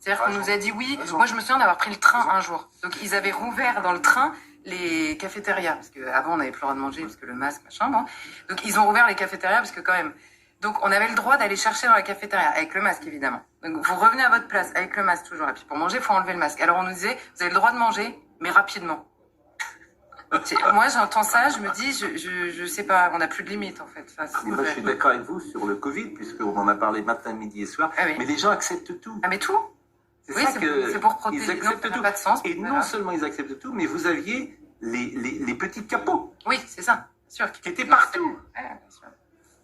C'est-à-dire qu'on nous a dit oui. Moi, je me souviens d'avoir pris le train un jour. Donc, ils avaient rouvert dans le train les cafétérias. Parce qu'avant, on n'avait plus le droit de manger parce que le masque, machin, bon. Donc, ils ont rouvert les cafétérias parce que quand même... Donc, on avait le droit d'aller chercher dans la cafétéria, avec le masque, évidemment. Donc, vous revenez à votre place, avec le masque toujours. Et puis, pour manger, il faut enlever le masque. Alors, on nous disait, vous avez le droit de manger, mais rapidement. Moi, j'entends ça, je me dis, je sais pas, on n'a plus de limite, en fait. Enfin, moi, je suis d'accord avec vous sur le Covid, puisqu'on en a parlé matin, midi et soir. Ah oui. Mais les gens acceptent tout. Ah, mais tout? C'est Oui, ça que c'est pour protéger. ils acceptent non, ça tout. n'a pas de sens. Et non seulement ils acceptent tout, mais vous aviez les petits capots. Oui, c'est ça, sûr. Qui étaient partout. Ouais, bien sûr.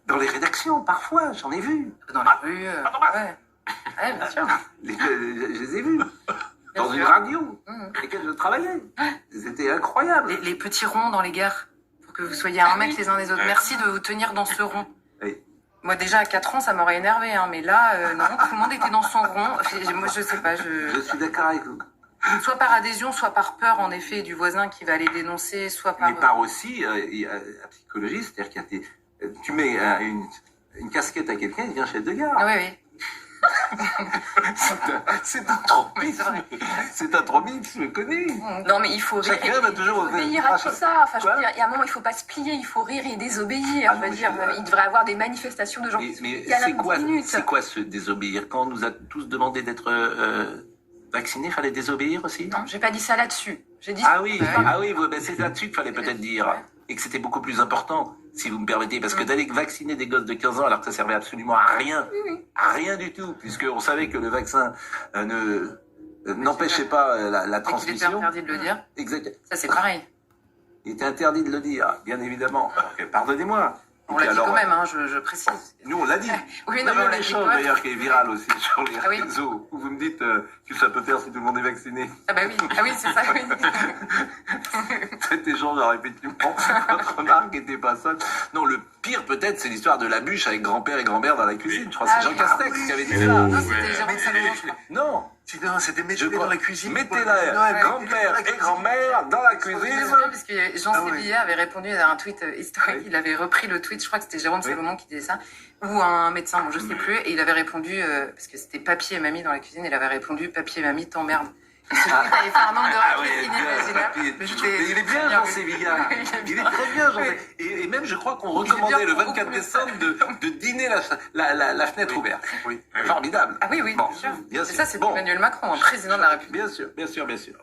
Dans les rédactions, parfois, j'en ai vu. Dans la rue, ouais. Ouais, bien sûr. Je les ai vus. Dans Bien une sûr. radio, avec laquelle je travaillais. C'était incroyable. Les petits ronds dans les gares, pour que vous soyez à 1 mètre les uns des autres. Merci de vous tenir dans ce rond. Oui. Moi, déjà, à 4 ans, ça m'aurait énervé, hein, mais là, non, tout le monde était dans son rond. Moi, je sais pas, Je suis d'accord avec vous. Soit par adhésion, soit par peur, en effet, du voisin qui va aller dénoncer, soit par... Mais par aussi, il y a la psychologie, c'est-à-dire qu'il y a tu mets une casquette à quelqu'un, il vient chez de gare. Ah, oui, oui. C'est un tropisme. C'est un tropisme connu. Non, mais il faut rire. Chacun va toujours Obéir à tout ça. Enfin, je veux dire, il y a un moment, il faut pas se plier, il faut rire et désobéir. Je veux dire, il devrait y avoir des manifestations de gens qui Mais se c'est quoi, minutes. c'est quoi ce désobéir? Quand on nous a tous demandé d'être vaccinés, fallait désobéir aussi? Non, j'ai pas dit ça là-dessus. J'ai dit... Ah oui, c'est là-dessus qu'il fallait peut-être dire. Ouais. Et que c'était beaucoup plus important, si vous me permettez, parce que d'aller vacciner des gosses de 15 ans alors que ça servait absolument à rien, à rien du tout, puisqu'on savait que le vaccin n'empêchait pas la Il était transmission. interdit de le dire. Exact. Ça, c'est pareil. Il était interdit de le dire, bien évidemment. Donc, pardonnez-moi. On l'a dit quand même, hein, je précise. Nous, on l'a dit. Oui, Il non, y mais a on un l'a dit échange quoi. d'ailleurs qui est viral aussi sur les Ah oui. réseaux, où vous me dites que ça peut faire si tout le monde est vacciné. Ah bah oui, ah oui, c'est ça, oui. Cet échange aurait effectivement, votre remarque n'était pas ça. Non, le pire peut-être, c'est l'histoire de la bûche avec grand-père et grand-mère dans la cuisine. Je crois que c'est Jean Castex qui avait dit ça. Non, c'était Jérôme Salomon, je crois. Non, C'était mettez-les dans la cuisine. mettez-la grand-père et grand-mère dans la Je me cuisine. souviens parce que Jean Ah oui. Sévillier avait répondu à un tweet historique. Oui. Il avait repris le tweet, je crois que c'était Jérôme Salomon qui disait ça, ou un médecin, bon, je sais plus, et il avait répondu, parce que c'était papy et mamie dans la cuisine, il avait répondu papy et mamie t'emmerdent. Et ce tweet avait fait un nombre de répliques inimaginables. Mais j'étais- Il est bien, Jean Sévilla. Oui, Il est très bien, Jean Oui. Sévilla. Et même, je crois qu'on Il est recommandait bien le pour 24 beaucoup décembre de dîner la fenêtre ouverte. Oui. Formidable. Ah oui, oui, Bon, bien sûr. bien Et sûr. ça, c'est Bon. Emmanuel Macron, président de la République. Bien sûr, bien sûr, bien sûr.